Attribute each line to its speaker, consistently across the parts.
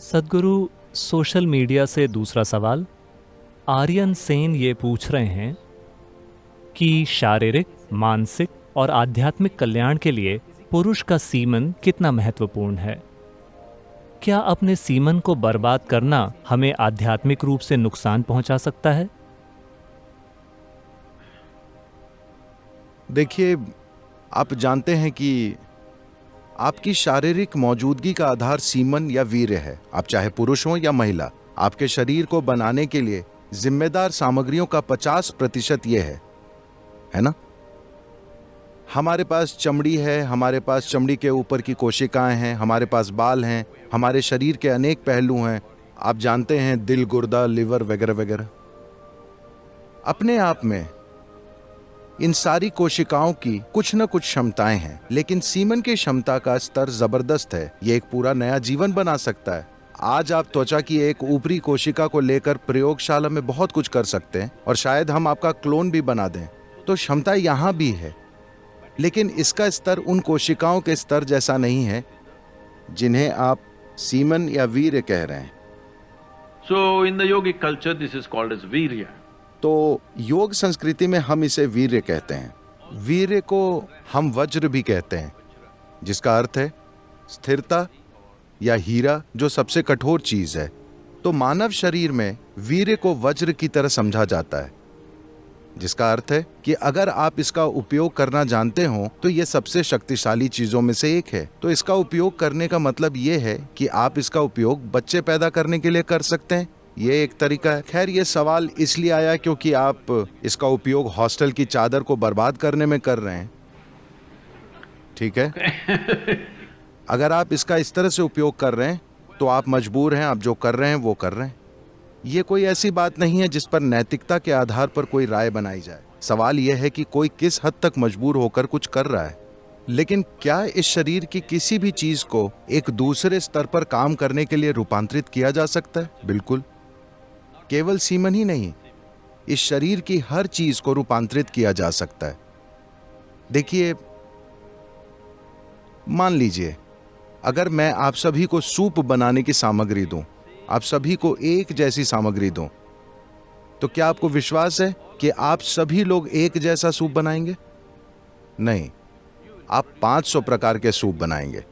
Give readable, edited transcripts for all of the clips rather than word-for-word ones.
Speaker 1: सद्गुरु, social media से दूसरा सवाल। आर्यन सेन ये पूछ रहे हैं कि शारीरिक, मानसिक और आध्यात्मिक कल्याण के लिए पुरुष का सीमन कितना महत्वपूर्ण है? क्या अपने सीमन को बर्बाद करना हमें आध्यात्मिक रूप से नुकसान पहुंचा सकता है?
Speaker 2: देखिए, आप जानते हैं कि आपकी शारीरिक मौजूदगी का आधार सीमन या वीर्य है। आप चाहे पुरुष हो या महिला, आपके शरीर को बनाने के लिए जिम्मेदार सामग्रियों का 50% ये है ना? हमारे पास चमड़ी है, हमारे पास चमड़ी के ऊपर की कोशिकाएं हैं, हमारे पास बाल हैं, हमारे शरीर के अनेक पहलू हैं। आप जानते हैं, दिल, गुर्दा, लिवर वगैरह वगैरह। अपने आप में इन सारी कोशिकाओं की कुछ न कुछ क्षमताएं हैं, लेकिन सीमन की क्षमता का स्तर जबरदस्त है। ये एक पूरा नया जीवन बना सकता है। आज आप त्वचा की एक ऊपरी कोशिका को लेकर प्रयोगशाला में बहुत कुछ कर सकते हैं और शायद हम आपका क्लोन भी बना दें। तो क्षमता यहाँ भी है, लेकिन इसका स्तर उन कोशिकाओं के स्तर जैसा नहीं है जिन्हें आप सीमन या वीर्य कह रहे हैं।
Speaker 3: So in the yogic culture, this is called as virya.
Speaker 2: तो योग संस्कृति में हम इसे वीर्य कहते हैं। वीर्य को हम वज्र भी कहते हैं, जिसका अर्थ है स्थिरता या हीरा, जो सबसे कठोर चीज है। तो मानव शरीर में वीर्य को वज्र की तरह समझा जाता है, जिसका अर्थ है कि अगर आप इसका उपयोग करना जानते हो तो यह सबसे शक्तिशाली चीजों में से एक है। तो इसका उपयोग करने का मतलब यह है कि आप इसका उपयोग बच्चे पैदा करने के लिए कर सकते हैं। ये एक तरीका है। खैर, ये सवाल इसलिए आया क्योंकि आप इसका उपयोग हॉस्टल की चादर को बर्बाद करने में कर रहे हैं। ठीक है? अगर आप इसका इस तरह से उपयोग कर रहे हैं तो आप मजबूर हैं, आप जो कर रहे हैं वो कर रहे हैं। ये कोई ऐसी बात नहीं है जिस पर नैतिकता के आधार पर कोई राय बनाई जाए। सवाल यह है कि कोई किस हद तक मजबूर होकर कुछ कर रहा है। लेकिन क्या इस शरीर की किसी भी चीज को एक दूसरे स्तर पर काम करने के लिए रूपांतरित किया जा सकता है? बिल्कुल। केवल सीमन ही नहीं, इस शरीर की हर चीज को रूपांतरित किया जा सकता है। देखिए, मान लीजिए अगर मैं आप सभी को सूप बनाने की सामग्री दूं, आप सभी को एक जैसी सामग्री दूं, तो क्या आपको विश्वास है कि आप सभी लोग एक जैसा सूप बनाएंगे? नहीं, आप 500 प्रकार के सूप बनाएंगे।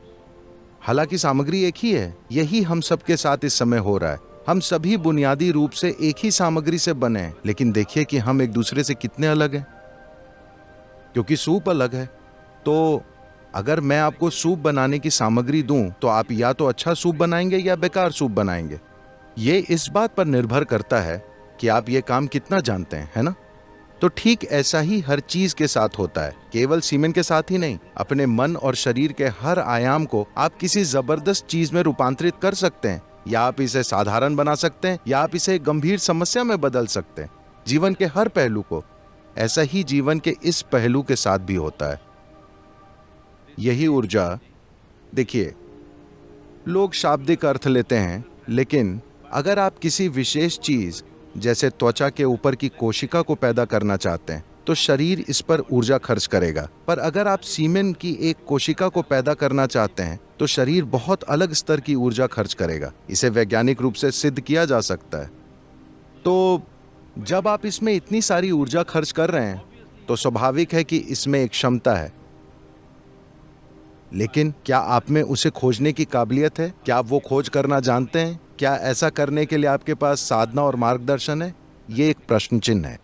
Speaker 2: हालांकि सामग्री एक ही है। यही हम सबके साथ इस समय हो रहा है। हम सभी बुनियादी रूप से एक ही सामग्री से बने हैं, लेकिन देखिए कि हम एक दूसरे से कितने अलग हैं, क्योंकि सूप अलग है। तो अगर मैं आपको सूप बनाने की सामग्री दूं तो आप या तो अच्छा सूप बनाएंगे या बेकार सूप बनाएंगे। ये इस बात पर निर्भर करता है कि आप ये काम कितना जानते हैं, है ना? तो ठीक ऐसा ही हर चीज के साथ होता है, केवल सीमेन के साथ ही नहीं। अपने मन और शरीर के हर आयाम को आप किसी जबरदस्त चीज में रूपांतरित कर सकते हैं, या आप इसे साधारण बना सकते हैं, या आप इसे गंभीर समस्या में बदल सकते हैं। जीवन के हर पहलू को। ऐसा ही जीवन के इस पहलू के साथ भी होता है। यही ऊर्जा, देखिए, लोग शाब्दिक अर्थ लेते हैं, लेकिन अगर आप किसी विशेष चीज जैसे त्वचा के ऊपर की कोशिका को पैदा करना चाहते हैं तो शरीर इस पर ऊर्जा खर्च करेगा। पर अगर आप सीमेन की एक कोशिका को पैदा करना चाहते हैं तो शरीर बहुत अलग स्तर की ऊर्जा खर्च करेगा। इसे वैज्ञानिक रूप से सिद्ध किया जा सकता है। तो जब आप इसमें इतनी सारी ऊर्जा खर्च कर रहे हैं तो स्वाभाविक है कि इसमें एक क्षमता है, लेकिन क्या आप में उसे खोजने की काबिलियत है? क्या आप वो खोज करना जानते हैं? क्या ऐसा करने के लिए आपके पास साधना और मार्गदर्शन है? ये एक प्रश्न चिन्ह है।